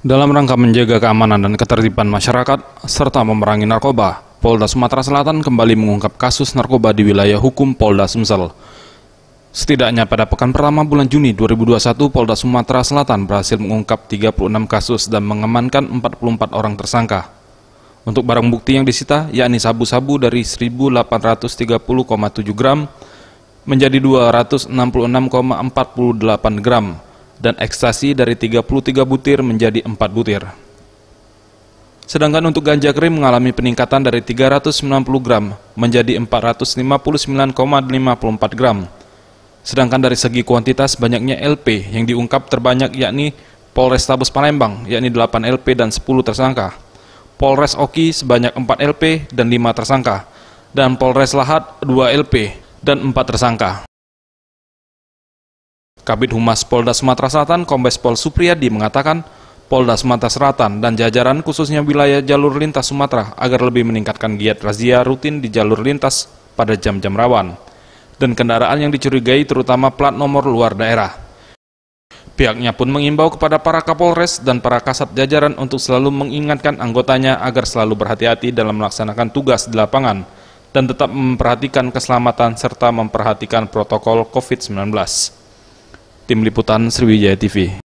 Dalam rangka menjaga keamanan dan ketertiban masyarakat, serta memerangi narkoba, Polda Sumatera Selatan kembali mengungkap kasus narkoba di wilayah hukum Polda Sumsel. Setidaknya pada pekan pertama bulan Juni 2021, Polda Sumatera Selatan berhasil mengungkap 36 kasus dan mengamankan 44 orang tersangka. Untuk barang bukti yang disita, yakni sabu-sabu dari 1.830,7 gram menjadi 266,48 gram, dan ekstasi dari 33 butir menjadi 4 butir. Sedangkan untuk ganja krim mengalami peningkatan dari 390 gram menjadi 459,54 gram. Sedangkan dari segi kuantitas, banyaknya LP yang diungkap terbanyak yakni Polrestabes Palembang, yakni 8 LP dan 10 tersangka. Polres Oki sebanyak 4 LP dan 5 tersangka. Dan Polres Lahat 2 LP dan 4 tersangka. Kabid Humas Polda Sumatera Selatan, Kombes Pol Supriyadi mengatakan, Polda Sumatera Selatan dan jajaran khususnya wilayah jalur lintas Sumatera agar lebih meningkatkan giat razia rutin di jalur lintas pada jam-jam rawan dan kendaraan yang dicurigai terutama plat nomor luar daerah. Pihaknya pun mengimbau kepada para Kapolres dan para kasat jajaran untuk selalu mengingatkan anggotanya agar selalu berhati-hati dalam melaksanakan tugas di lapangan dan tetap memperhatikan keselamatan serta memperhatikan protokol COVID-19. Tim Liputan Sriwijaya TV.